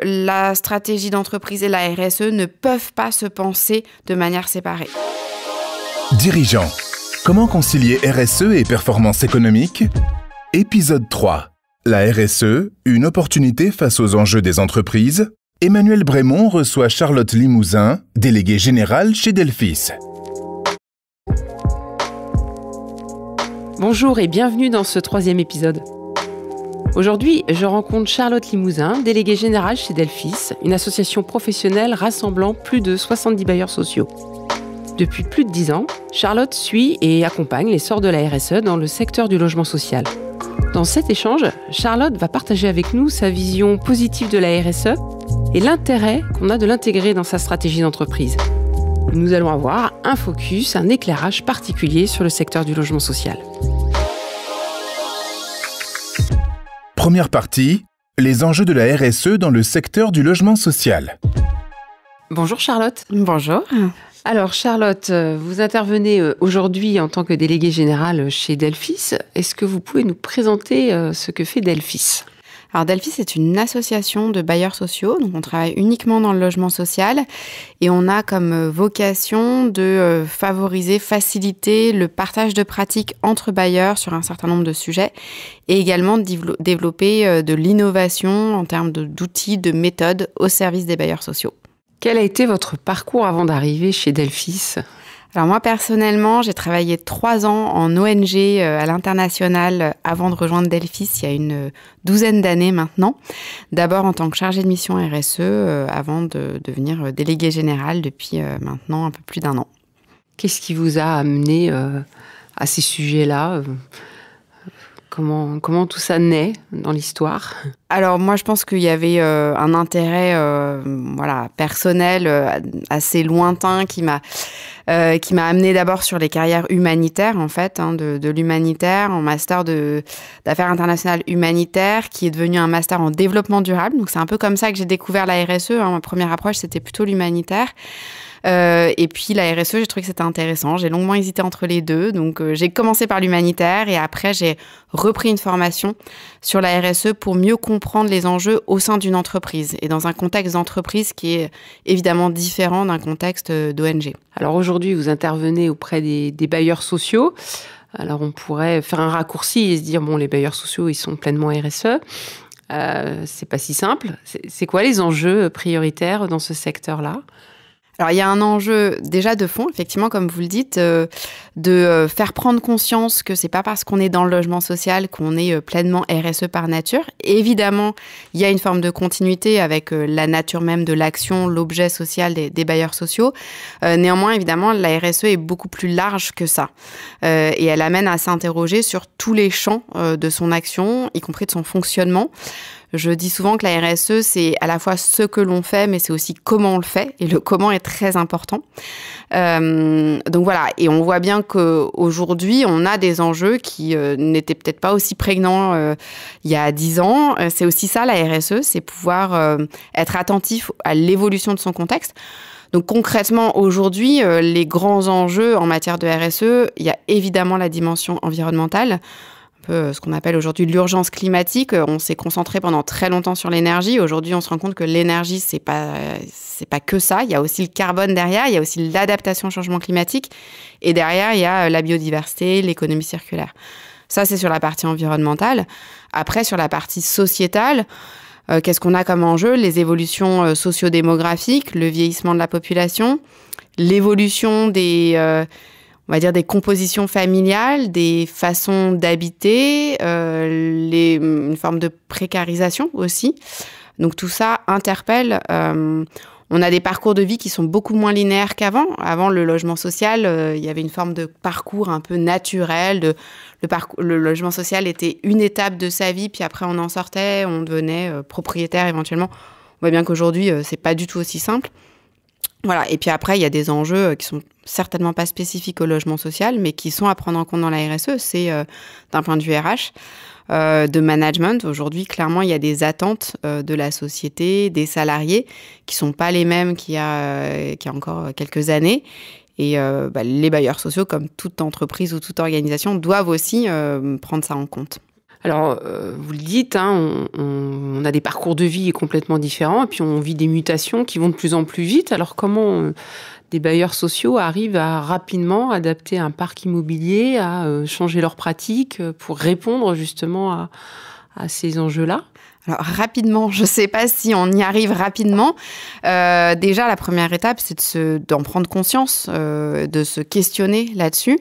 La stratégie d'entreprise et la RSE ne peuvent pas se penser de manière séparée. Dirigeants, comment concilier RSE et performance économique ? Épisode 3. La RSE, une opportunité face aux enjeux des entreprises. Emmanuel Brémond reçoit Charlotte Limousin, déléguée générale chez Delphis. Bonjour et bienvenue dans ce 3e épisode. Aujourd'hui, je rencontre Charlotte Limousin, déléguée générale chez Delphis, une association professionnelle rassemblant plus de 70 bailleurs sociaux. Depuis plus de 10 ans, Charlotte suit et accompagne l'essor de la RSE dans le secteur du logement social. Dans cet échange, Charlotte va partager avec nous sa vision positive de la RSE et l'intérêt qu'on a de l'intégrer dans sa stratégie d'entreprise. Nous allons avoir un focus, un éclairage particulier sur le secteur du logement social. Première partie, les enjeux de la RSE dans le secteur du logement social. Bonjour Charlotte. Bonjour. Alors Charlotte, vous intervenez aujourd'hui en tant que déléguée générale chez Delphis. Est-ce que vous pouvez nous présenter ce que fait Delphis ? Alors Delphis, c'est une association de bailleurs sociaux, donc on travaille uniquement dans le logement social et on a comme vocation de favoriser, faciliter le partage de pratiques entre bailleurs sur un certain nombre de sujets et également de développer de l'innovation en termes d'outils, de méthodes au service des bailleurs sociaux. Quel a été votre parcours avant d'arriver chez Delphis ? Alors moi, personnellement, j'ai travaillé 3 ans en ONG à l'international avant de rejoindre Delphis il y a une douzaine d'années maintenant. D'abord en tant que chargée de mission RSE avant de devenir déléguée générale depuis maintenant un peu plus d'1 an. Qu'est-ce qui vous a amené à ces sujets-là ? Comment tout ça naît dans l'histoire ? Alors moi, je pense qu'il y avait un intérêt personnel assez lointain qui m'a amené d'abord sur les carrières humanitaires, en fait, de l'humanitaire, en master d'affaires internationales humanitaires, qui est devenu un master en développement durable. Donc c'est un peu comme ça que j'ai découvert la RSE. Ma première approche, c'était plutôt l'humanitaire. Et puis la RSE, j'ai trouvé que c'était intéressant. J'ai longuement hésité entre les deux. Donc j'ai commencé par l'humanitaire et après j'ai repris une formation sur la RSE pour mieux comprendre les enjeux au sein d'une entreprise et dans un contexte d'entreprise qui est évidemment différent d'un contexte d'ONG. Alors aujourd'hui, vous intervenez auprès des bailleurs sociaux. Alors on pourrait faire un raccourci et se dire, les bailleurs sociaux, ils sont pleinement RSE. C'est pas si simple. C'est quoi les enjeux prioritaires dans ce secteur-là ? Alors, il y a un enjeu déjà de fond, effectivement, comme vous le dites, de faire prendre conscience que c'est pas parce qu'on est dans le logement social qu'on est pleinement RSE par nature. Et évidemment, il y a une forme de continuité avec la nature même de l'action, l'objet social des bailleurs sociaux. Néanmoins, évidemment, la RSE est beaucoup plus large que ça. Et elle amène à s'interroger sur tous les champs de son action, y compris de son fonctionnement. Je dis souvent que la RSE, c'est à la fois ce que l'on fait, mais c'est aussi comment on le fait. Et le comment est très important. Donc voilà, et on voit bien qu'aujourd'hui, on a des enjeux qui n'étaient peut-être pas aussi prégnants il y a 10 ans. C'est aussi ça, la RSE, c'est pouvoir être attentif à l'évolution de son contexte. Donc concrètement, aujourd'hui, les grands enjeux en matière de RSE, il y a évidemment la dimension environnementale, ce qu'on appelle aujourd'hui l'urgence climatique. On s'est concentré pendant très longtemps sur l'énergie. Aujourd'hui, on se rend compte que l'énergie, c'est pas que ça. Il y a aussi le carbone derrière, il y a aussi l'adaptation au changement climatique. Et derrière, il y a la biodiversité, l'économie circulaire. Ça, c'est sur la partie environnementale. Après, sur la partie sociétale, qu'est-ce qu'on a comme enjeu ? Les évolutions sociodémographiques, le vieillissement de la population, l'évolution des compositions familiales, des façons d'habiter, une forme de précarisation aussi. Donc tout ça interpelle. On a des parcours de vie qui sont beaucoup moins linéaires qu'avant. Avant, le logement social, il y avait une forme de parcours un peu naturel. Le logement social était une étape de sa vie, puis après on en sortait, on devenait propriétaire éventuellement. On voit bien qu'aujourd'hui, c'est pas du tout aussi simple. Voilà. Et puis après, il y a des enjeux qui sont certainement pas spécifiques au logement social, mais qui sont à prendre en compte dans la RSE. C'est d'un point de vue RH, de management. Aujourd'hui, clairement, il y a des attentes de la société, des salariés, qui sont pas les mêmes qu'il y a encore quelques années. Et les bailleurs sociaux, comme toute entreprise ou toute organisation, doivent aussi prendre ça en compte. Alors, vous le dites, on a des parcours de vie complètement différents et puis on vit des mutations qui vont de plus en plus vite. Alors, comment des bailleurs sociaux arrivent à rapidement adapter un parc immobilier, à changer leurs pratiques pour répondre justement à ces enjeux-là ? Alors rapidement, je ne sais pas si on y arrive rapidement. Déjà, la première étape, c'est d'en prendre conscience, de se questionner là-dessus.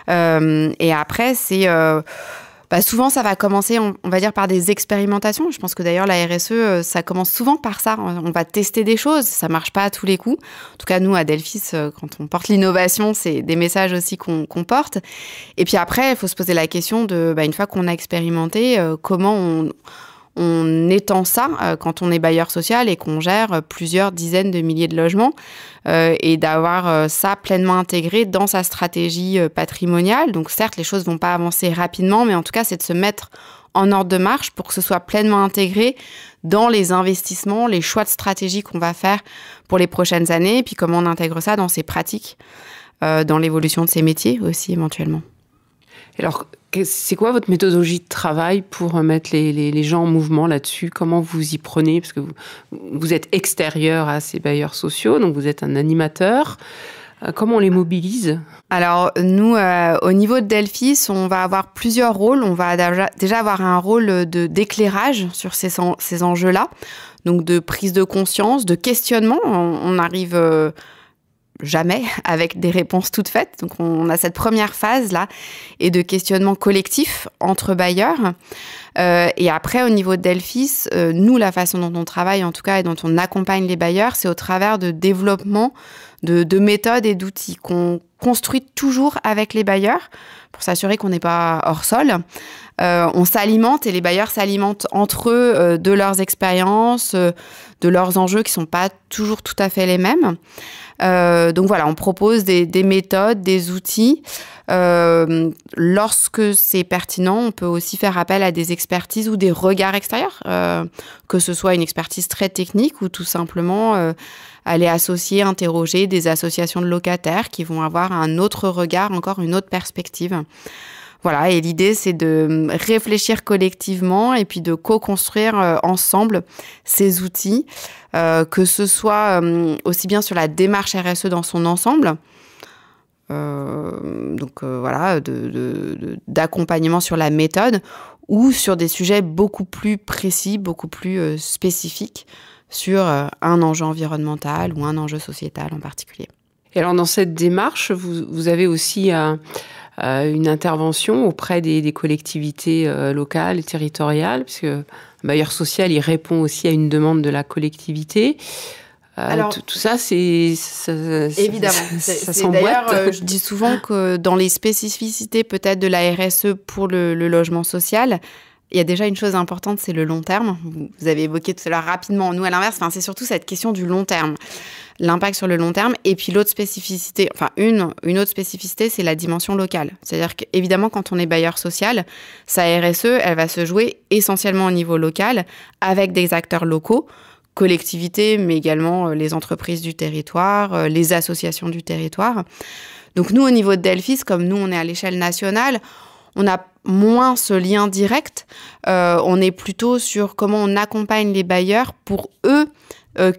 Et après, c'est... souvent, ça va commencer, on va dire, par des expérimentations. Je pense que d'ailleurs, la RSE, ça commence souvent par ça. On va tester des choses, ça ne marche pas à tous les coups. En tout cas, nous, à Delphis, quand on porte l'innovation, c'est des messages aussi qu'on porte. Et puis après, il faut se poser la question de, une fois qu'on a expérimenté, comment on étend ça quand on est bailleur social et qu'on gère plusieurs dizaines de milliers de logements et d'avoir ça pleinement intégré dans sa stratégie patrimoniale. Donc certes, les choses ne vont pas avancer rapidement, mais en tout cas, c'est de se mettre en ordre de marche pour que ce soit pleinement intégré dans les investissements, les choix de stratégie qu'on va faire pour les prochaines années, et puis comment on intègre ça dans ses pratiques, dans l'évolution de ses métiers aussi éventuellement. Alors, c'est quoi votre méthodologie de travail pour mettre les gens en mouvement là-dessus ? Comment vous y prenez ? Parce que vous êtes extérieur à ces bailleurs sociaux, donc vous êtes un animateur. Comment on les mobilise ? Alors, nous, au niveau de Delphis, on va avoir plusieurs rôles. On va déjà avoir un rôle d'éclairage sur ces enjeux-là, donc de prise de conscience, de questionnement. On arrive... jamais avec des réponses toutes faites. Donc, on a cette première phase-là et de questionnement collectif entre bailleurs. Et après, au niveau de Delphis, nous, la façon dont on travaille, en tout cas, et dont on accompagne les bailleurs, c'est au travers de développement de méthodes et d'outils qu'on construit toujours avec les bailleurs pour s'assurer qu'on n'est pas hors sol. On s'alimente et les bailleurs s'alimentent entre eux de leurs expériences, de leurs enjeux qui ne sont pas toujours tout à fait les mêmes. Donc voilà, on propose des méthodes, des outils. Lorsque c'est pertinent, on peut aussi faire appel à des expertises ou des regards extérieurs, que ce soit une expertise très technique ou tout simplement aller associer, interroger des associations de locataires qui vont avoir un autre regard, encore une autre perspective. Voilà, et l'idée, c'est de réfléchir collectivement et puis de co-construire ensemble ces outils, que ce soit aussi bien sur la démarche RSE dans son ensemble, d'accompagnement sur la méthode, ou sur des sujets beaucoup plus précis, beaucoup plus spécifiques sur un enjeu environnemental ou un enjeu sociétal en particulier. Et alors, dans cette démarche, vous avez aussi une intervention auprès des collectivités locales et territoriales, puisque un bailleur social, il répond aussi à une demande de la collectivité. Alors, tout ça, évidemment. Ça s'emboîte. D'ailleurs, je dis souvent que dans les spécificités peut-être de la RSE pour le logement social, il y a déjà une chose importante, c'est le long terme. Vous avez évoqué tout à l'heure rapidement. Nous, à l'inverse, c'est surtout cette question du long terme. L'impact sur le long terme. Et puis l'autre spécificité, une autre spécificité, c'est la dimension locale. C'est-à-dire qu'évidemment, quand on est bailleur social, sa RSE, elle va se jouer essentiellement au niveau local, avec des acteurs locaux, collectivités, mais également les entreprises du territoire, les associations du territoire. Donc nous, au niveau de Delphis, comme nous, on est à l'échelle nationale, on a moins ce lien direct. On est plutôt sur comment on accompagne les bailleurs pour eux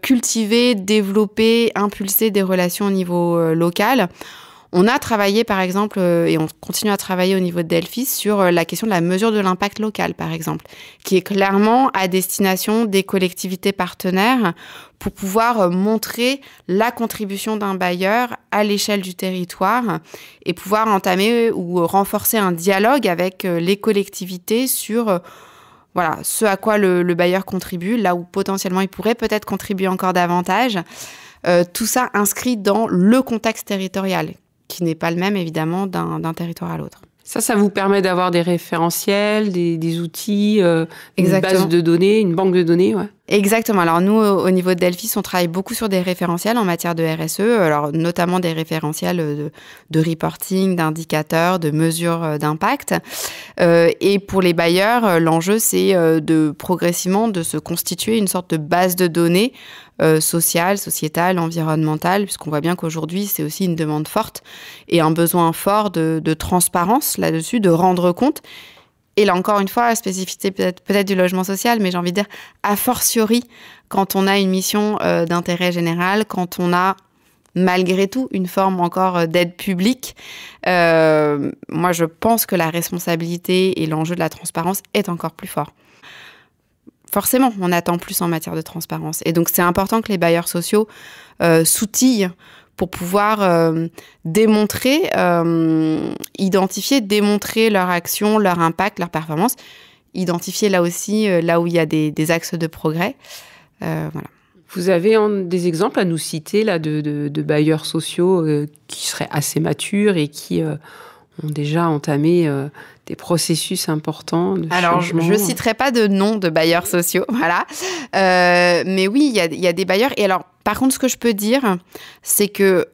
cultiver, développer, impulser des relations au niveau local. On a travaillé, par exemple, et on continue à travailler au niveau de Delphis sur la question de la mesure de l'impact local, par exemple, qui est clairement à destination des collectivités partenaires pour pouvoir montrer la contribution d'un bailleur à l'échelle du territoire et pouvoir entamer ou renforcer un dialogue avec les collectivités sur ce à quoi le bailleur contribue, là où potentiellement il pourrait peut-être contribuer encore davantage. Tout ça inscrit dans le contexte territorial, qui n'est pas le même, évidemment, d'un territoire à l'autre. Ça vous permet d'avoir des référentiels, des outils, une base de données, une banque de données, ouais. Exactement. Alors nous, au niveau de Delphis, on travaille beaucoup sur des référentiels en matière de RSE, alors notamment des référentiels de reporting, d'indicateurs, de mesures d'impact. Et pour les bailleurs, l'enjeu, c'est progressivement de se constituer une sorte de base de données sociale, sociétale, environnementale, puisqu'on voit bien qu'aujourd'hui, c'est aussi une demande forte et un besoin fort de transparence là-dessus, de rendre compte. Et là, encore une fois, spécificité peut-être du logement social, mais j'ai envie de dire, a fortiori, quand on a une mission d'intérêt général, quand on a malgré tout une forme encore d'aide publique, moi, je pense que la responsabilité et l'enjeu de la transparence est encore plus fort. Forcément, on attend plus en matière de transparence. Et donc, c'est important que les bailleurs sociaux s'outillent pour pouvoir démontrer, identifier, démontrer leur action, leur impact, leur performance, identifier là aussi, là où il y a des axes de progrès. Voilà. Vous avez des exemples à nous citer là, de bailleurs sociaux qui seraient assez matures et qui ont déjà entamé des processus importants de changement. Je ne citerai pas de nom de bailleurs sociaux, voilà. Mais oui, il y a des bailleurs. Et alors, par contre, ce que je peux dire, c'est que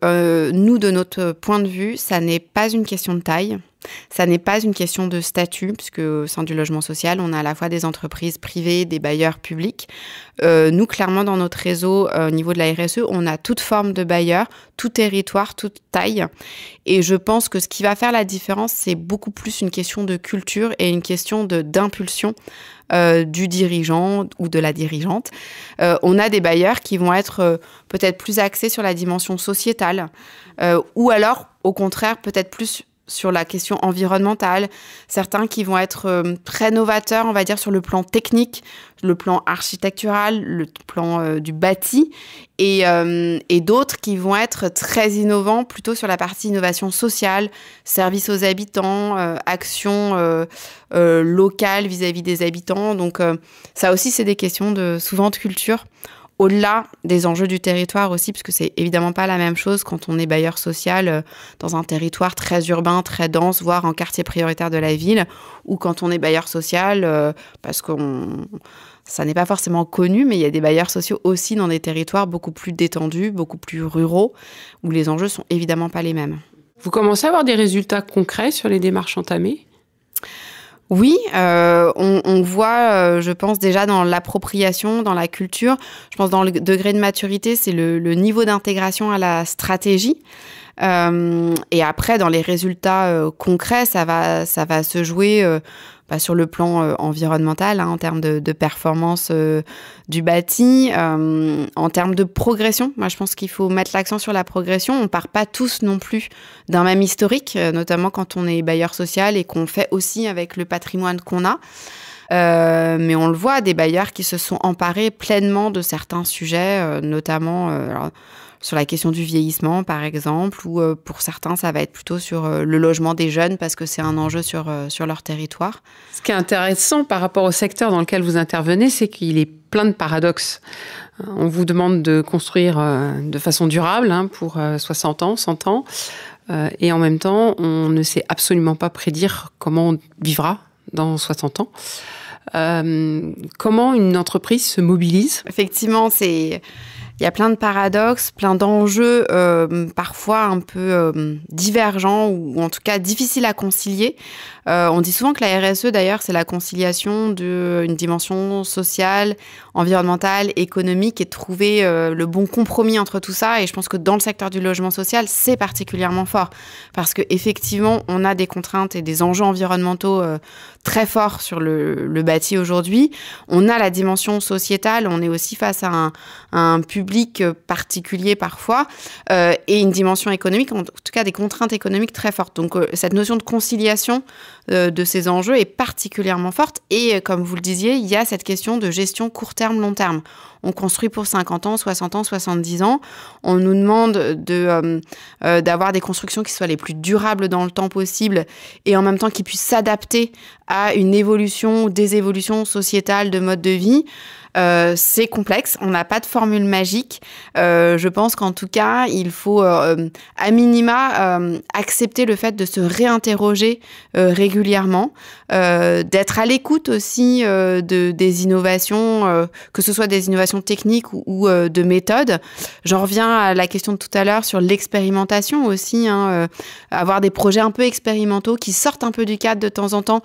nous, de notre point de vue, ça n'est pas une question de taille. Ça n'est pas une question de statut, puisque au sein du logement social, on a à la fois des entreprises privées, des bailleurs publics. Nous, clairement, dans notre réseau, au niveau de la RSE, on a toute forme de bailleurs, tout territoire, toute taille. Et je pense que ce qui va faire la différence, c'est beaucoup plus une question de culture et une question d'impulsion du dirigeant ou de la dirigeante. On a des bailleurs qui vont être peut-être plus axés sur la dimension sociétale, ou alors, au contraire, peut-être plus sur la question environnementale, certains qui vont être très novateurs, on va dire, sur le plan technique, le plan architectural, le plan du bâti, et d'autres qui vont être très innovants, plutôt sur la partie innovation sociale, service aux habitants, action locale vis-à-vis des habitants. Donc ça aussi, c'est des questions souvent de culture. Au-delà des enjeux du territoire aussi, parce que c'est évidemment pas la même chose quand on est bailleur social dans un territoire très urbain, très dense, voire en quartier prioritaire de la ville, ou quand on est bailleur social, parce que ça n'est pas forcément connu, mais il y a des bailleurs sociaux aussi dans des territoires beaucoup plus détendus, beaucoup plus ruraux, où les enjeux sont évidemment pas les mêmes. Vous commencez à avoir des résultats concrets sur les démarches entamées ? Oui, on voit, je pense, déjà dans l'appropriation, dans la culture. Je pense dans le degré de maturité, c'est le niveau d'intégration à la stratégie. Et après, dans les résultats concrets, ça va se jouer sur le plan environnemental, en termes de performance du bâti, en termes de progression. Moi, je pense qu'il faut mettre l'accent sur la progression. On ne part pas tous non plus d'un même historique, notamment quand on est bailleur social et qu'on fait aussi avec le patrimoine qu'on a. Mais on le voit, des bailleurs qui se sont emparés pleinement de certains sujets, notamment sur la question du vieillissement, par exemple, ou pour certains, ça va être plutôt sur le logement des jeunes parce que c'est un enjeu sur leur territoire. Ce qui est intéressant par rapport au secteur dans lequel vous intervenez, c'est qu'il est plein de paradoxes. On vous demande de construire de façon durable pour 60 ans, 100 ans, et en même temps, on ne sait absolument pas prédire comment on vivra dans 60 ans. Comment une entreprise se mobilise ? Effectivement, il y a plein de paradoxes, plein d'enjeux parfois un peu divergents ou en tout cas difficiles à concilier. On dit souvent que la RSE, d'ailleurs, c'est la conciliation d'une dimension sociale, environnementale, économique et de trouver le bon compromis entre tout ça. Et je pense que dans le secteur du logement social, c'est particulièrement fort parce qu'effectivement, on a des contraintes et des enjeux environnementaux très forts sur le bâti aujourd'hui. On a la dimension sociétale, on est aussi face à un public particulier parfois et une dimension économique, en tout cas des contraintes économiques très fortes. Donc cette notion de conciliation de ces enjeux est particulièrement forte. Et comme vous le disiez, il y a cette question de gestion court terme, long terme. On construit pour 50 ans, 60 ans, 70 ans. On nous demande d'avoir des constructions qui soient les plus durables dans le temps possible et en même temps qui puissent s'adapter à une évolution ou des évolutions sociétales de mode de vie. C'est complexe, on n'a pas de formule magique. Je pense qu'en tout cas, il faut à minima accepter le fait de se réinterroger régulièrement, d'être à l'écoute aussi des innovations, que ce soit des innovations techniques ou de méthodes. J'en reviens à la question de tout à l'heure sur l'expérimentation aussi, avoir des projets un peu expérimentaux qui sortent un peu du cadre de temps en temps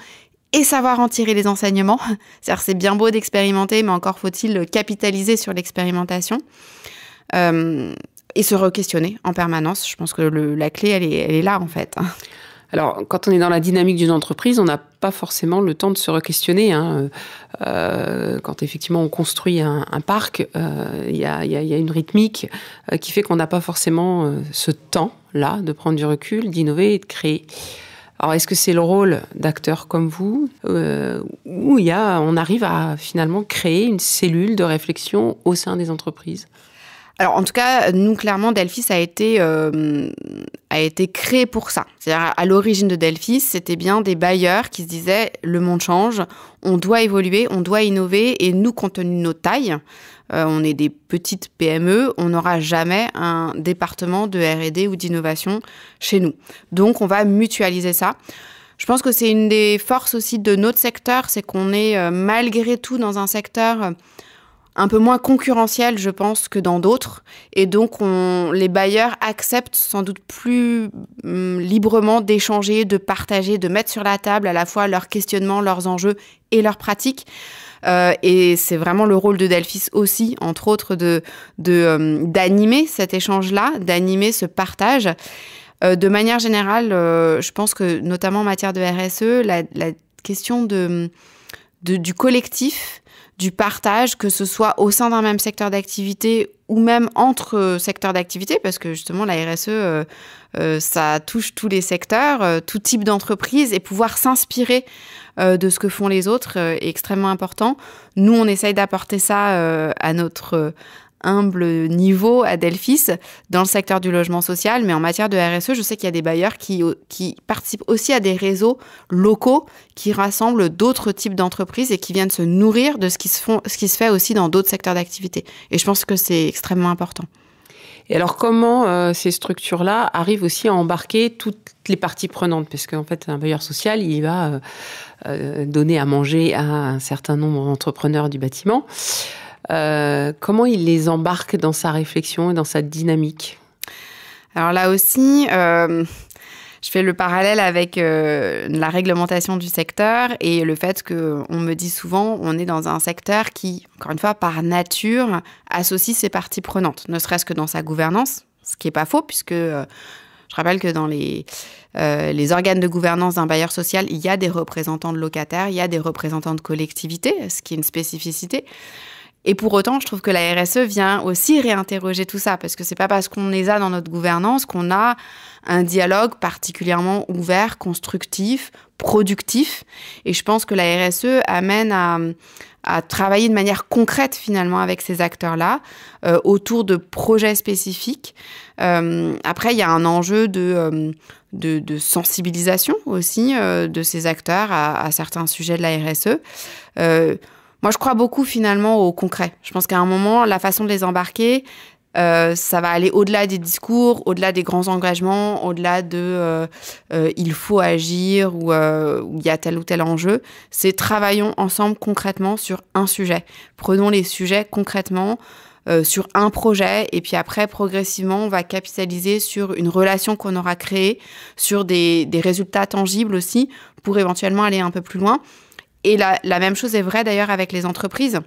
et savoir en tirer les enseignements. C'est-à-dire, c'est bien beau d'expérimenter, mais encore faut-il capitaliser sur l'expérimentation et se re-questionner en permanence. Je pense que la clé, elle est là, en fait. Alors, quand on est dans la dynamique d'une entreprise, on n'a pas forcément le temps de se re-questionner. Quand effectivement on construit un parc, il y a une rythmique qui fait qu'on n'a pas forcément ce temps-là de prendre du recul, d'innover et de créer. Alors, est-ce que c'est le rôle d'acteurs comme vous où on arrive à finalement créer une cellule de réflexion au sein des entreprises ? Alors, en tout cas, nous, clairement, Delphis a été créé pour ça. C'est-à-dire, à l'origine de Delphis, c'était bien des bailleurs qui se disaient « le monde change, on doit évoluer, on doit innover ». Et nous, compte tenu de notre taille, on est des petites PME, on n'aura jamais un département de R&D ou d'innovation chez nous. Donc, on va mutualiser ça. Je pense que c'est une des forces aussi de notre secteur, c'est qu'on est malgré tout dans un secteur un peu moins concurrentiel, je pense, que dans d'autres. Et donc, les bailleurs acceptent sans doute plus librement d'échanger, de partager, de mettre sur la table à la fois leurs questionnements, leurs enjeux et leurs pratiques. Et c'est vraiment le rôle de Delphis aussi, entre autres, d'animer cet échange-là, d'animer ce partage. De manière générale, je pense que, notamment en matière de RSE, la question du collectif, du partage, que ce soit au sein d'un même secteur d'activité ou même entre secteurs d'activité, parce que justement la RSE, ça touche tous les secteurs, tout type d'entreprise, et pouvoir s'inspirer de ce que font les autres est extrêmement important. Nous, on essaye d'apporter ça à notre humble niveau à Delphis, dans le secteur du logement social, mais en matière de RSE, je sais qu'il y a des bailleurs qui participent aussi à des réseaux locaux qui rassemblent d'autres types d'entreprises et qui viennent se nourrir de ce qui se fait aussi dans d'autres secteurs d'activité. Et je pense que c'est extrêmement important. Et alors, comment ces structures-là arrivent aussi à embarquer toutes les parties prenantes ? Parce qu'en fait, un bailleur social, il va donner à manger à un certain nombre d'entrepreneurs du bâtiment. Comment il les embarque dans sa réflexion et dans sa dynamique ? Alors là aussi, je fais le parallèle avec la réglementation du secteur et le fait qu'on me dit souvent on est dans un secteur qui, encore une fois, par nature, associe ses parties prenantes, ne serait-ce que dans sa gouvernance, ce qui n'est pas faux, puisque je rappelle que dans les organes de gouvernance d'un bailleur social, il y a des représentants de locataires, il y a des représentants de collectivités, ce qui est une spécificité. Et pour autant, je trouve que la RSE vient aussi réinterroger tout ça, parce que c'est pas parce qu'on les a dans notre gouvernance qu'on a un dialogue particulièrement ouvert, constructif, productif. Et je pense que la RSE amène à travailler de manière concrète finalement avec ces acteurs-là, autour de projets spécifiques. Après, il y a un enjeu de sensibilisation aussi de ces acteurs à certains sujets de la RSE. Moi, je crois beaucoup finalement au concret. Je pense qu'à un moment, la façon de les embarquer, ça va aller au-delà des discours, au-delà des grands engagements, au-delà de il faut agir ou il y a tel ou tel enjeu. C'est travaillons ensemble concrètement sur un sujet. Prenons les sujets concrètement sur un projet et puis après, progressivement, on va capitaliser sur une relation qu'on aura créée, sur des résultats tangibles aussi pour éventuellement aller un peu plus loin. Et la même chose est vraie d'ailleurs avec les entreprises.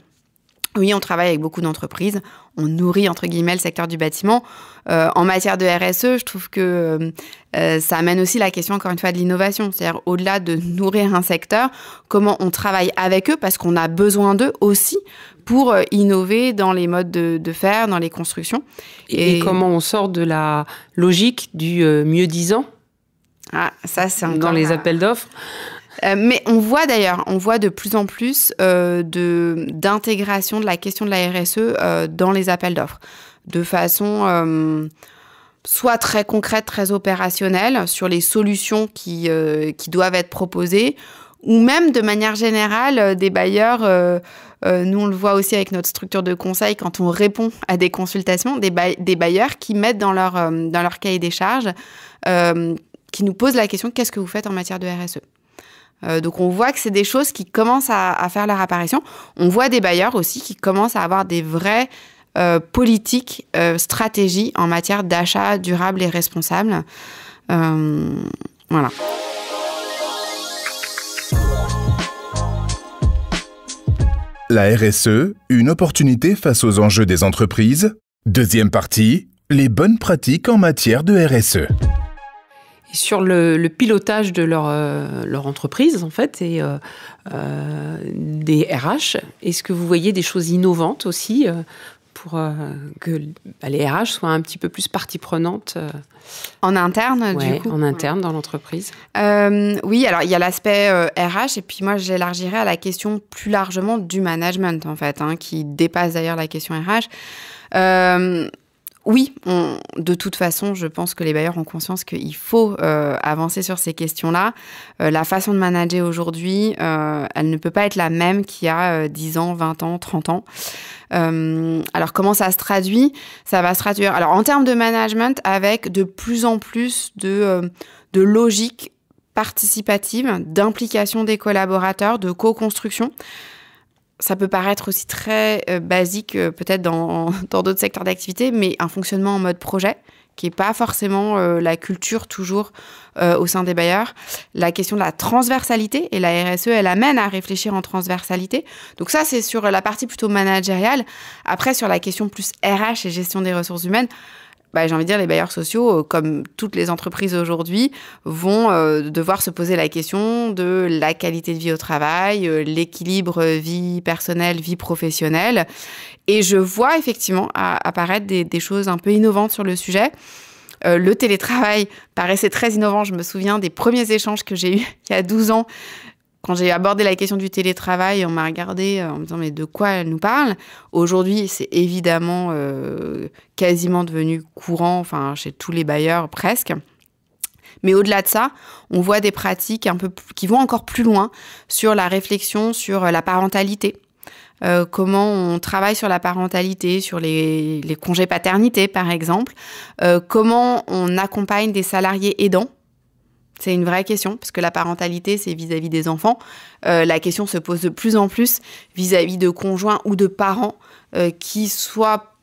Oui, on travaille avec beaucoup d'entreprises. On nourrit, entre guillemets, le secteur du bâtiment. En matière de RSE, je trouve que ça amène aussi la question, encore une fois, de l'innovation. C'est-à-dire, au-delà de nourrir un secteur, comment on travaille avec eux, parce qu'on a besoin d'eux aussi pour innover dans les modes de faire, dans les constructions. Et comment on sort de la logique du mieux-disant ça, c'est encore dans les appels d'offres. Mais on voit de plus en plus d'intégration de la question de la RSE dans les appels d'offres, de façon soit très concrète, très opérationnelle, sur les solutions qui doivent être proposées, ou même de manière générale, des bailleurs, nous on le voit aussi avec notre structure de conseil, quand on répond à des consultations, des bailleurs qui mettent dans leur cahier des charges, qui nous posent la question « Qu'est-ce que vous faites en matière de RSE ?» Donc on voit que c'est des choses qui commencent à faire leur apparition. On voit des bailleurs aussi qui commencent à avoir des vraies politiques, stratégies en matière d'achat durable et responsable. Voilà. La RSE, une opportunité face aux enjeux des entreprises. Deuxième partie, les bonnes pratiques en matière de RSE. Et sur le pilotage de leur entreprise, en fait, et des RH, est-ce que vous voyez des choses innovantes aussi pour que les RH soient un petit peu plus partie prenante en interne, du coup. En interne, dans l'entreprise. Oui, alors il y a l'aspect RH, et puis moi j'élargirais à la question plus largement du management, en fait, qui dépasse d'ailleurs la question RH. Oui, de toute façon, je pense que les bailleurs ont conscience qu'il faut avancer sur ces questions-là. La façon de manager aujourd'hui, elle ne peut pas être la même qu'il y a 10 ans, 20 ans, 30 ans. Alors, comment ça se traduit ? Ça va se traduire, alors, en termes de management, avec de plus en plus de logique participative, d'implication des collaborateurs, de co-construction. Ça peut paraître aussi très basique, peut-être dans d'autres secteurs d'activité, mais un fonctionnement en mode projet, qui n'est pas forcément la culture toujours au sein des bailleurs. La question de la transversalité, et la RSE, elle amène à réfléchir en transversalité. Donc ça, c'est sur la partie plutôt managériale. Après, sur la question plus RH et gestion des ressources humaines, j'ai envie de dire, les bailleurs sociaux, comme toutes les entreprises aujourd'hui, vont devoir se poser la question de la qualité de vie au travail, l'équilibre vie personnelle, vie professionnelle. Et je vois effectivement apparaître des choses un peu innovantes sur le sujet. Le télétravail paraissait très innovant. Je me souviens des premiers échanges que j'ai eus il y a 12 ans. Quand j'ai abordé la question du télétravail, on m'a regardé en me disant « mais de quoi elle nous parle ?» Aujourd'hui, c'est évidemment quasiment devenu courant, chez tous les bailleurs presque. Mais au-delà de ça, on voit des pratiques qui vont encore plus loin sur la réflexion sur la parentalité. Comment on travaille sur la parentalité, sur les congés paternité par exemple. Comment on accompagne des salariés aidants. C'est une vraie question, parce que la parentalité, c'est vis-à-vis des enfants. La question se pose de plus en plus vis-à-vis de conjoints ou de parents qui, soit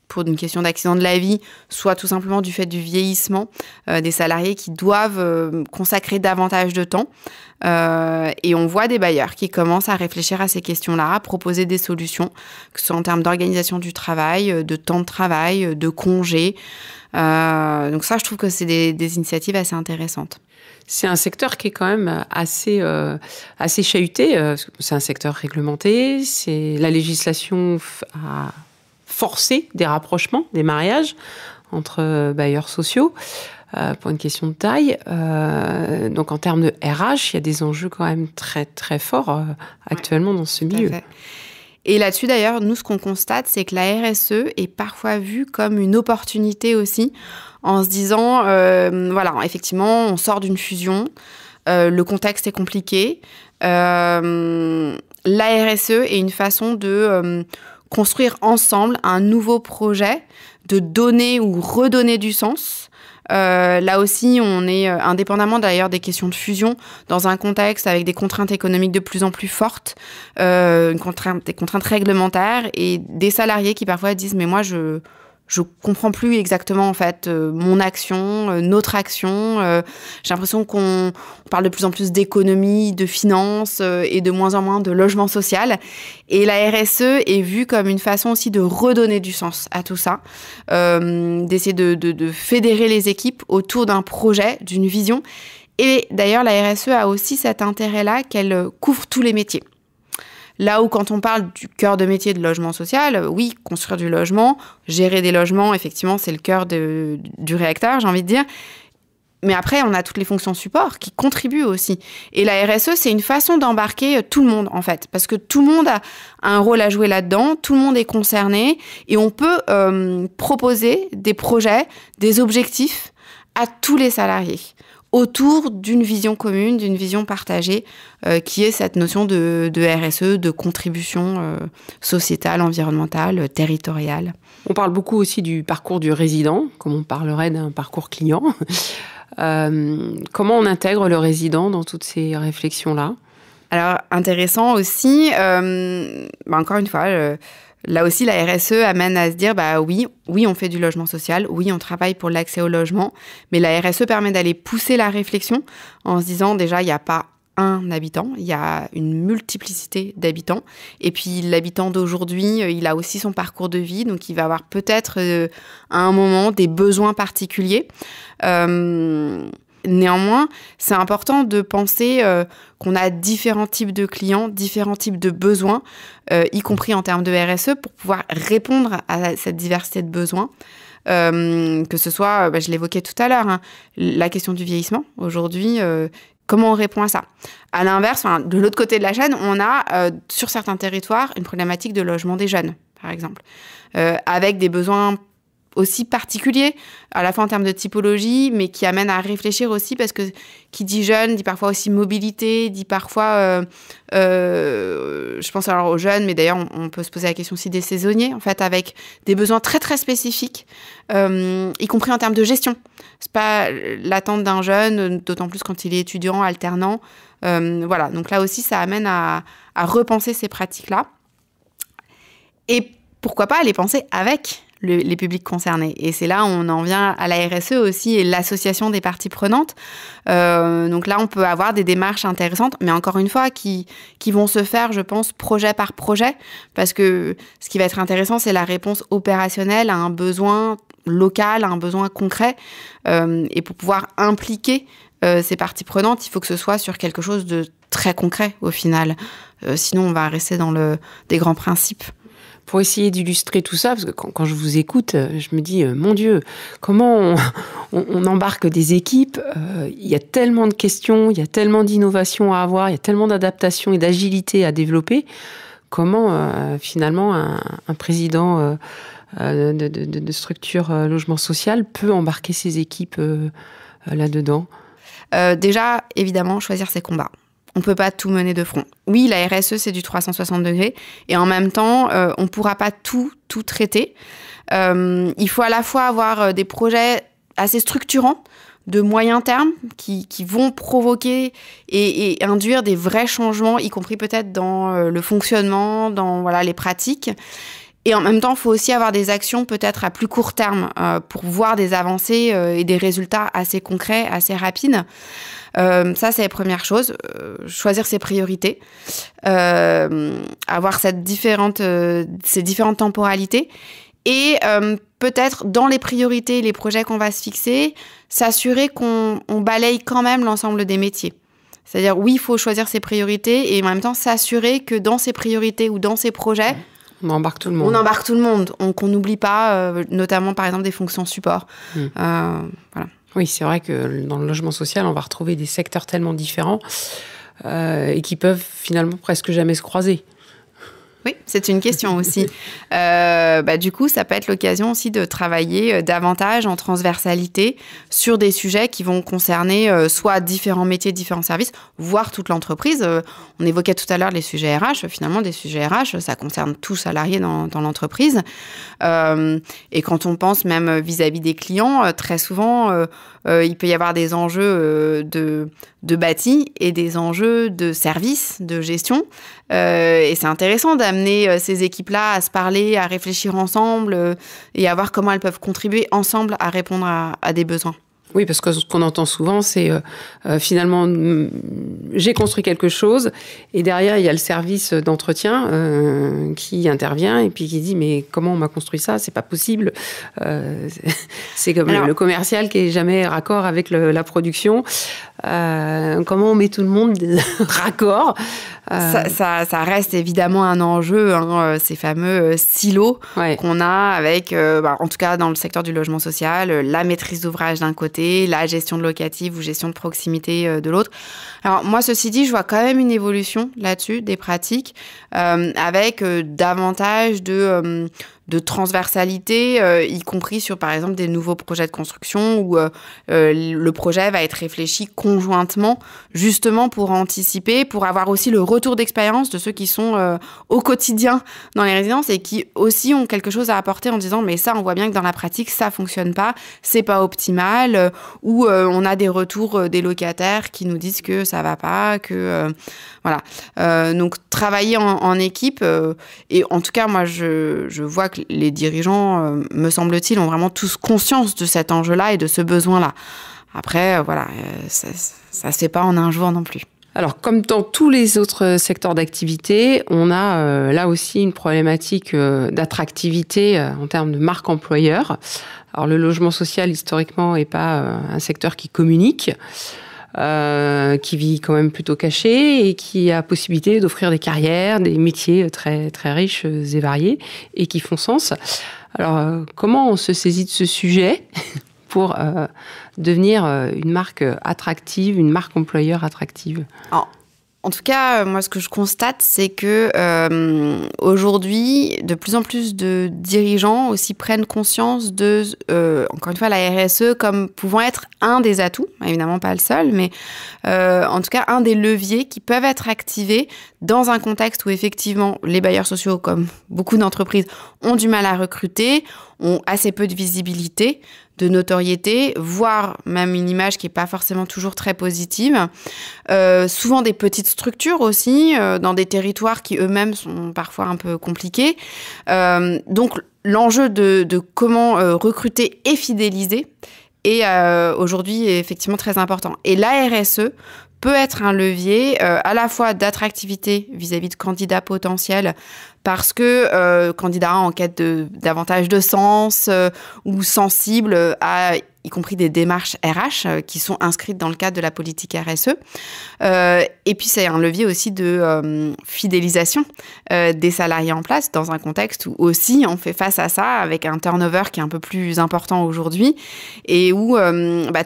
pour une question d'accident de la vie, soit tout simplement du fait du vieillissement, des salariés qui doivent consacrer davantage de temps. Et on voit des bailleurs qui commencent à réfléchir à ces questions-là, à proposer des solutions, que ce soit en termes d'organisation du travail, de temps de travail, de congés. Donc ça, je trouve que c'est des initiatives assez intéressantes. C'est un secteur qui est quand même assez chahuté. C'est un secteur réglementé. La législation a forcé des rapprochements, des mariages entre bailleurs sociaux pour une question de taille. Donc en termes de RH, il y a des enjeux quand même très, très forts actuellement dans ce milieu. Et là-dessus, d'ailleurs, nous, ce qu'on constate, c'est que la RSE est parfois vue comme une opportunité aussi, en se disant, effectivement, on sort d'une fusion, le contexte est compliqué. La RSE est une façon de construire ensemble un nouveau projet, de donner ou redonner du sens. Là aussi, on est, indépendamment d'ailleurs des questions de fusion, dans un contexte avec des contraintes économiques de plus en plus fortes, des contraintes réglementaires et des salariés qui parfois disent « mais moi, je comprends plus exactement en fait mon action, notre action. J'ai l'impression qu'on parle de plus en plus d'économie, de finances et de moins en moins de logement social. » Et la RSE est vue comme une façon aussi de redonner du sens à tout ça, d'essayer de fédérer les équipes autour d'un projet, d'une vision. Et d'ailleurs, la RSE a aussi cet intérêt-là qu'elle couvre tous les métiers. Là où, quand on parle du cœur de métier de logement social, oui, construire du logement, gérer des logements, effectivement, c'est le cœur du réacteur, j'ai envie de dire. Mais après, on a toutes les fonctions support qui contribuent aussi. Et la RSE, c'est une façon d'embarquer tout le monde, en fait. Parce que tout le monde a un rôle à jouer là-dedans, tout le monde est concerné. Et on peut proposer des projets, des objectifs à tous les salariés, autour d'une vision commune, d'une vision partagée, qui est cette notion de RSE, de contribution sociétale, environnementale, territoriale. On parle beaucoup aussi du parcours du résident, comme on parlerait d'un parcours client. Comment on intègre le résident dans toutes ces réflexions-là ? Alors, intéressant aussi, encore une fois, là aussi, la RSE amène à se dire, oui, on fait du logement social, oui, on travaille pour l'accès au logement, mais la RSE permet d'aller pousser la réflexion en se disant, déjà, il n'y a pas un habitant, il y a une multiplicité d'habitants. Et puis, l'habitant d'aujourd'hui, il a aussi son parcours de vie, donc il va avoir peut-être à un moment des besoins particuliers. Néanmoins, c'est important de penser qu'on a différents types de clients, différents types de besoins, y compris en termes de RSE, pour pouvoir répondre à cette diversité de besoins. Que ce soit, je l'évoquais tout à l'heure, la question du vieillissement. Aujourd'hui, comment on répond à ça? À l'inverse, de l'autre côté de la chaîne, on a, sur certains territoires, une problématique de logement des jeunes, par exemple, avec des besoins aussi particulier, à la fois en termes de typologie, mais qui amène à réfléchir aussi, parce que qui dit jeune, dit parfois aussi mobilité, dit parfois, je pense alors aux jeunes, mais d'ailleurs on peut se poser la question aussi des saisonniers, en fait, avec des besoins très très spécifiques, y compris en termes de gestion. C'est pas l'attente d'un jeune, d'autant plus quand il est étudiant, alternant. Voilà, donc là aussi ça amène à repenser ces pratiques-là. Et pourquoi pas les penser avec les publics concernés. Et c'est là où on en vient à la RSE aussi et l'association des parties prenantes. Donc là, on peut avoir des démarches intéressantes, mais encore une fois, qui vont se faire, je pense, projet par projet, parce que ce qui va être intéressant, c'est la réponse opérationnelle à un besoin local, à un besoin concret. Et pour pouvoir impliquer ces parties prenantes, il faut que ce soit sur quelque chose de très concret, au final. Sinon, on va rester dans des grands principes. Pour essayer d'illustrer tout ça, parce que quand je vous écoute, je me dis, mon Dieu, comment on embarque des équipes, il y a tellement de questions, il y a tellement d'innovations à avoir, il y a tellement d'adaptation et d'agilité à développer. Comment, finalement, un président de structure logement social peut embarquer ses équipes là-dedans? Déjà, évidemment, choisir ses combats. On ne peut pas tout mener de front. Oui, la RSE, c'est du 360 degrés. Et en même temps, on ne pourra pas tout traiter. Il faut à la fois avoir des projets assez structurants, de moyen terme, qui vont provoquer et induire des vrais changements, y compris peut-être dans le fonctionnement, dans les pratiques. Et en même temps, il faut aussi avoir des actions peut-être à plus court terme pour voir des avancées et des résultats assez concrets, assez rapides. Ça, c'est la première chose. Choisir ses priorités, avoir ces différentes temporalités et peut-être dans les priorités, les projets qu'on va se fixer, s'assurer qu'on balaye quand même l'ensemble des métiers. C'est-à-dire, oui, il faut choisir ses priorités et en même temps s'assurer que dans ces priorités ou dans ces projets, on embarque tout le monde. On embarque tout le monde, qu'on n'oublie pas, notamment par exemple des fonctions support. Voilà. Oui, c'est vrai que dans le logement social, on va retrouver des secteurs tellement différents et qui peuvent finalement presque jamais se croiser. Oui, c'est une question aussi. Du coup, ça peut être l'occasion aussi de travailler davantage en transversalité sur des sujets qui vont concerner soit différents métiers, différents services, voire toute l'entreprise. On évoquait tout à l'heure les sujets RH. Finalement, des sujets RH, ça concerne tout salarié dans l'entreprise. Et quand on pense même vis-à-vis des clients, très souvent, il peut y avoir des enjeux de bâti et des enjeux de service, de gestion. Et c'est intéressant d'amener ces équipes-là à se parler, à réfléchir ensemble et à voir comment elles peuvent contribuer ensemble à répondre à des besoins. Oui, parce que ce qu'on entend souvent, c'est finalement, j'ai construit quelque chose et derrière, il y a le service d'entretien qui intervient et puis qui dit, mais comment on m'a construit ça? C'est pas possible. C'est comme le commercial qui est jamais raccord avec la production. Comment on met tout le monde raccord? Ça reste évidemment un enjeu, ces fameux silos qu'on a avec, en tout cas dans le secteur du logement social, la maîtrise d'ouvrage d'un côté, la gestion de locative ou gestion de proximité de l'autre. Alors moi, ceci dit, je vois quand même une évolution là-dessus des pratiques avec davantage de transversalité, y compris sur, par exemple, des nouveaux projets de construction où le projet va être réfléchi conjointement, justement pour anticiper, pour avoir aussi le retour d'expérience de ceux qui sont au quotidien dans les résidences et qui aussi ont quelque chose à apporter en disant « mais ça, on voit bien que dans la pratique, ça fonctionne pas, c'est pas optimal » ou on a des retours des locataires qui nous disent que ça va pas, que... voilà. Donc, travailler en équipe, et en tout cas, moi, je vois que les dirigeants, me semble-t-il, ont vraiment tous conscience de cet enjeu-là et de ce besoin-là. Après, ça se fait pas en un jour non plus. Alors, comme dans tous les autres secteurs d'activité, on a là aussi une problématique d'attractivité en termes de marque employeur. Alors, le logement social, historiquement, n'est pas un secteur qui communique, qui vit quand même plutôt caché et qui a possibilité d'offrir des carrières, des métiers très, très riches et variés et qui font sens. Alors, comment on se saisit de ce sujet pour devenir une marque attractive, une marque employeur attractive? En tout cas, moi, ce que je constate, c'est que aujourd'hui, de plus en plus de dirigeants aussi prennent conscience de, encore une fois, la RSE comme pouvant être un des atouts, évidemment pas le seul, mais en tout cas un des leviers qui peuvent être activés dans un contexte où effectivement les bailleurs sociaux, comme beaucoup d'entreprises, ont du mal à recruter, ont assez peu de visibilité, de notoriété, voire même une image qui n'est pas forcément toujours très positive. Souvent des petites structures aussi, dans des territoires qui eux-mêmes sont parfois un peu compliqués. Donc l'enjeu de comment recruter et fidéliser est aujourd'hui effectivement très important. Et la RSE peut être un levier à la fois d'attractivité vis-à-vis de candidats potentiels, parce que candidats en quête de davantage de sens ou sensibles à y compris des démarches RH qui sont inscrites dans le cadre de la politique RSE. Et puis, c'est un levier aussi de fidélisation des salariés en place dans un contexte où aussi on fait face à ça avec un turnover qui est un peu plus important aujourd'hui et où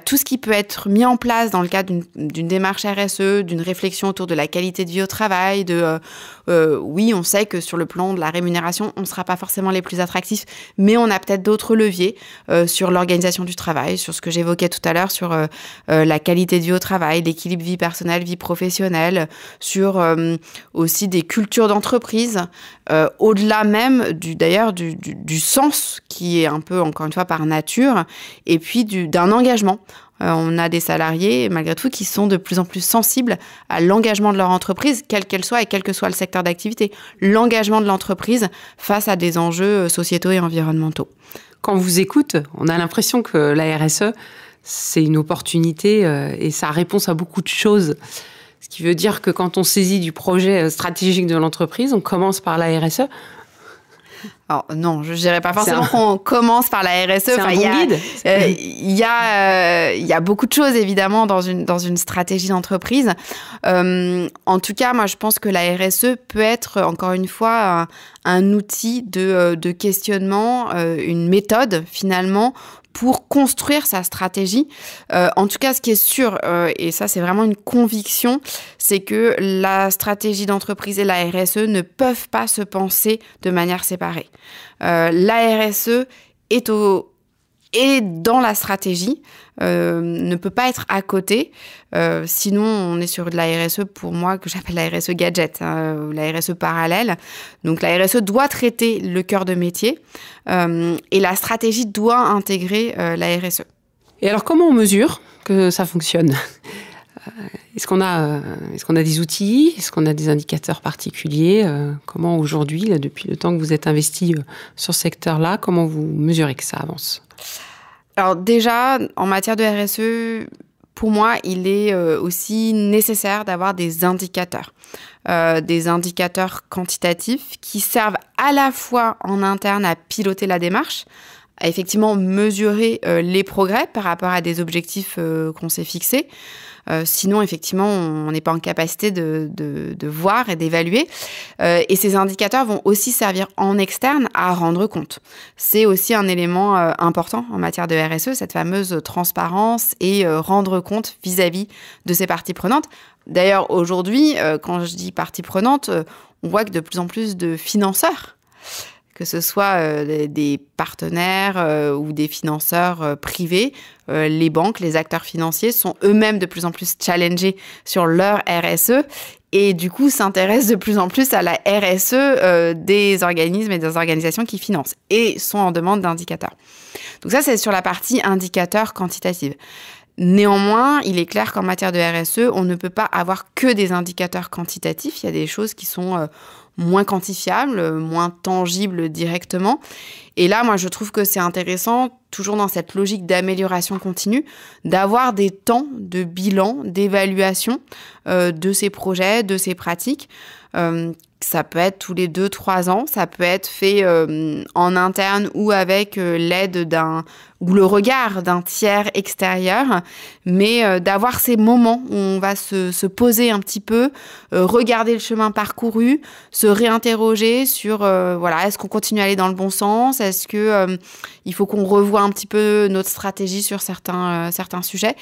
tout ce qui peut être mis en place dans le cadre d'une démarche RSE, d'une réflexion autour de la qualité de vie au travail, oui, on sait que sur le plan de la rémunération, on ne sera pas forcément les plus attractifs, mais on a peut-être d'autres leviers sur l'organisation du travail, sur ce que j'évoquais tout à l'heure, sur la qualité de vie au travail, l'équilibre vie personnelle, vie professionnelle, sur aussi des cultures d'entreprise, au-delà même du sens qui est un peu, encore une fois, par nature, et puis d'un engagement. On a des salariés, malgré tout, qui sont de plus en plus sensibles à l'engagement de leur entreprise, quelle qu'elle soit et quel que soit le secteur d'activité. L'engagement de l'entreprise face à des enjeux sociétaux et environnementaux. Quand on vous écoute, on a l'impression que la RSE, c'est une opportunité et ça répond à beaucoup de choses. Ce qui veut dire que quand on saisit du projet stratégique de l'entreprise, on commence par la RSE. Alors non, je ne dirais pas forcément qu'on commence par la RSE. C'est un bon guide. Il y a beaucoup de choses, évidemment, dans une stratégie d'entreprise. En tout cas, moi, je pense que la RSE peut être, encore une fois, un outil de questionnement, une méthode, finalement, pour construire sa stratégie. En tout cas, ce qui est sûr, et ça c'est vraiment une conviction, c'est que la stratégie d'entreprise et la RSE ne peuvent pas se penser de manière séparée. La RSE est dans la stratégie, ne peut pas être à côté. Sinon, on est sur de la RSE, pour moi, que j'appelle la RSE gadget, ou la RSE parallèle. Donc, la RSE doit traiter le cœur de métier et la stratégie doit intégrer la RSE. Et alors, comment on mesure que ça fonctionne ? Est-ce qu'on a des outils ? Est-ce qu'on a des indicateurs particuliers ? Comment aujourd'hui, là, depuis le temps que vous êtes investi sur ce secteur-là, comment vous mesurez que ça avance ? Alors déjà, en matière de RSE, pour moi, il est aussi nécessaire d'avoir des indicateurs quantitatifs qui servent à la fois en interne à piloter la démarche, à effectivement mesurer les progrès par rapport à des objectifs qu'on s'est fixés. Sinon, effectivement, on n'est pas en capacité de voir et d'évaluer. Et ces indicateurs vont aussi servir en externe à rendre compte. C'est aussi un élément important en matière de RSE, cette fameuse transparence et rendre compte vis-à-vis de ces parties prenantes. D'ailleurs, aujourd'hui, quand je dis parties prenantes, on voit que de plus en plus de financeurs, que ce soit des partenaires ou des financeurs privés, les banques, les acteurs financiers sont eux-mêmes de plus en plus challengés sur leur RSE et du coup s'intéressent de plus en plus à la RSE des organismes et des organisations qui financent et sont en demande d'indicateurs. Donc ça, c'est sur la partie indicateurs quantitatifs. Néanmoins, il est clair qu'en matière de RSE, on ne peut pas avoir que des indicateurs quantitatifs. Il y a des choses qui sont moins quantifiables, moins tangibles directement. Et là, moi, je trouve que c'est intéressant, toujours dans cette logique d'amélioration continue, d'avoir des temps de bilan, d'évaluation de ces projets, de ces pratiques. Ça peut être tous les 2-3 ans, ça peut être fait en interne ou avec l'aide ou le regard d'un tiers extérieur, mais d'avoir ces moments où on va se poser un petit peu, regarder le chemin parcouru, se réinterroger sur est-ce qu'on continue à aller dans le bon sens, est-ce que il faut qu'on revoie un petit peu notre stratégie sur certains sujets.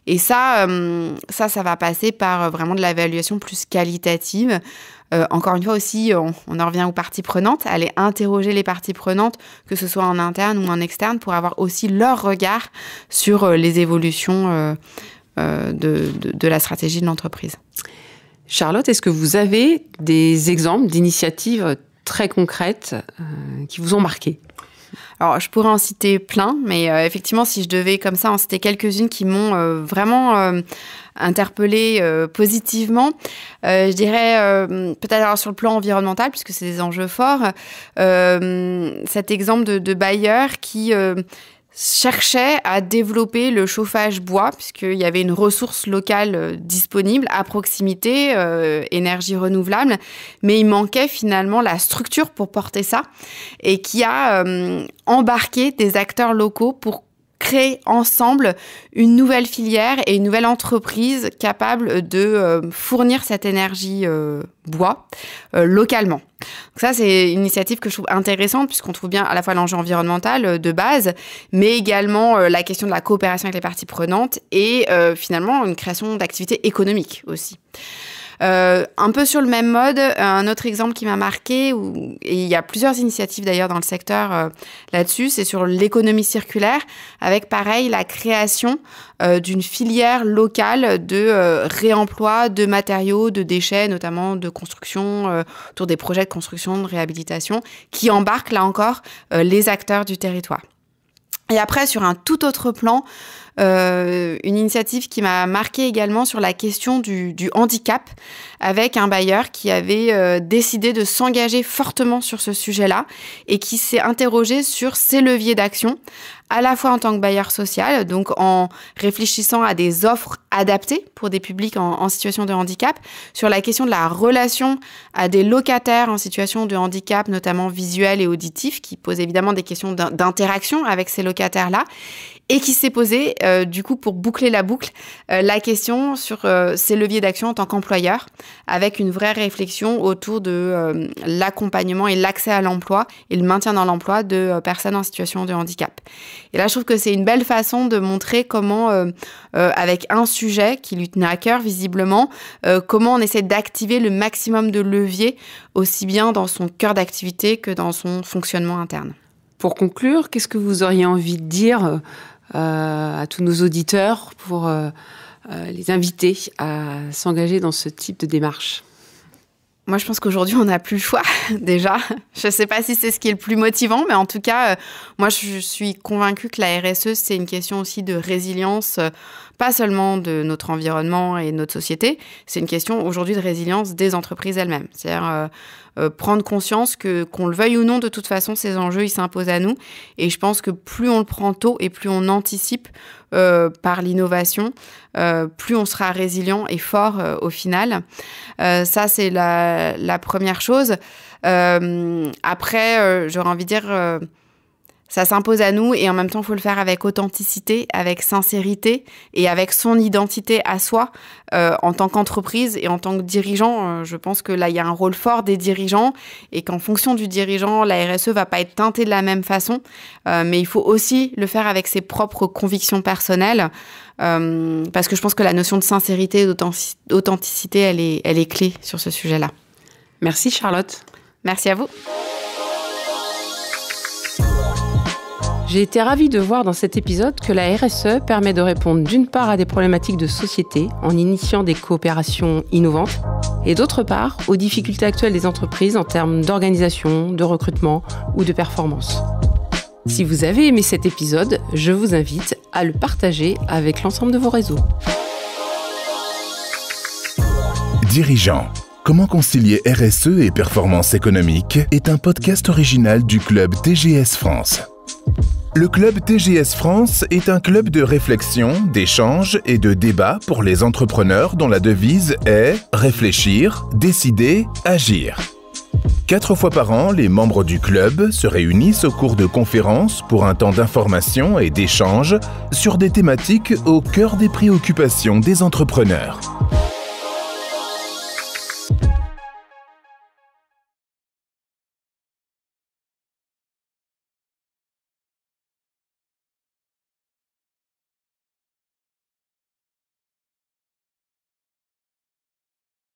Et ça va passer par vraiment de l'évaluation plus qualitative. Encore une fois aussi, on en revient aux parties prenantes, aller interroger les parties prenantes, que ce soit en interne ou en externe, pour avoir aussi leur regard sur les évolutions de la stratégie de l'entreprise. Charlotte, est-ce que vous avez des exemples d'initiatives très concrètes qui vous ont marqué ? Alors, je pourrais en citer plein, mais effectivement, si je devais comme ça en citer quelques-unes qui m'ont vraiment interpellée positivement, je dirais peut-être alors sur le plan environnemental, puisque c'est des enjeux forts, cet exemple de bailleurs qui cherchait à développer le chauffage bois, puisqu'il y avait une ressource locale disponible à proximité, énergie renouvelable, mais il manquait finalement la structure pour porter ça, et qui a embarqué des acteurs locaux pour créer ensemble une nouvelle filière et une nouvelle entreprise capable de fournir cette énergie bois localement. Donc ça, c'est une initiative que je trouve intéressante puisqu'on trouve bien à la fois l'enjeu environnemental de base, mais également la question de la coopération avec les parties prenantes et finalement une création d'activités économiques aussi. Un peu sur le même mode, un autre exemple qui m'a marqué, et il y a plusieurs initiatives d'ailleurs dans le secteur là-dessus, c'est sur l'économie circulaire, avec pareil la création d'une filière locale de réemploi de matériaux, de déchets, notamment de construction, autour des projets de construction, de réhabilitation, qui embarquent là encore les acteurs du territoire. Et après, sur un tout autre plan, une initiative qui m'a marquée également sur la question du handicap, avec un bailleur qui avait décidé de s'engager fortement sur ce sujet-là et qui s'est interrogé sur ses leviers d'action, à la fois en tant que bailleur social, donc en réfléchissant à des offres adaptées pour des publics en situation de handicap, sur la question de la relation à des locataires en situation de handicap, notamment visuel et auditif, qui pose évidemment des questions d'interaction avec ces locataires-là, et qui s'est posé, du coup, pour boucler la boucle, la question sur ces leviers d'action en tant qu'employeur, avec une vraie réflexion autour de l'accompagnement et l'accès à l'emploi et le maintien dans l'emploi de personnes en situation de handicap. Et là, je trouve que c'est une belle façon de montrer comment, avec un sujet qui lui tenait à cœur, visiblement, comment on essaie d'activer le maximum de leviers, aussi bien dans son cœur d'activité que dans son fonctionnement interne. Pour conclure, qu'est-ce que vous auriez envie de dire à tous nos auditeurs pour les inviter à s'engager dans ce type de démarche ? Moi, je pense qu'aujourd'hui, on n'a plus le choix, déjà. Je ne sais pas si c'est ce qui est le plus motivant, mais en tout cas, moi, je suis convaincue que la RSE, c'est une question aussi de résilience, pas seulement de notre environnement et de notre société, c'est une question aujourd'hui de résilience des entreprises elles-mêmes. C'est-à-dire prendre conscience qu'on le veuille ou non, de toute façon, ces enjeux, ils s'imposent à nous. Et je pense que plus on le prend tôt et plus on anticipe par l'innovation, plus on sera résilient et fort au final. Ça, c'est la première chose. Après, j'aurais envie de dire, ça s'impose à nous et en même temps, il faut le faire avec authenticité, avec sincérité et avec son identité à soi en tant qu'entreprise et en tant que dirigeant. Je pense que là, il y a un rôle fort des dirigeants et qu'en fonction du dirigeant, la RSE va pas être teintée de la même façon. Mais il faut aussi le faire avec ses propres convictions personnelles parce que je pense que la notion de sincérité et d'authenticité, elle est clé sur ce sujet-là. Merci Charlotte. Merci à vous. J'ai été ravie de voir dans cet épisode que la RSE permet de répondre d'une part à des problématiques de société en initiant des coopérations innovantes et d'autre part aux difficultés actuelles des entreprises en termes d'organisation, de recrutement ou de performance. Si vous avez aimé cet épisode, je vous invite à le partager avec l'ensemble de vos réseaux. Dirigeants, Comment concilier RSE et performance économique est un podcast original du club TGS France. Le club TGS France est un club de réflexion, d'échange et de débat pour les entrepreneurs dont la devise est « Réfléchir, décider, agir ». 4 fois par an, les membres du club se réunissent au cours de conférences pour un temps d'information et d'échange sur des thématiques au cœur des préoccupations des entrepreneurs.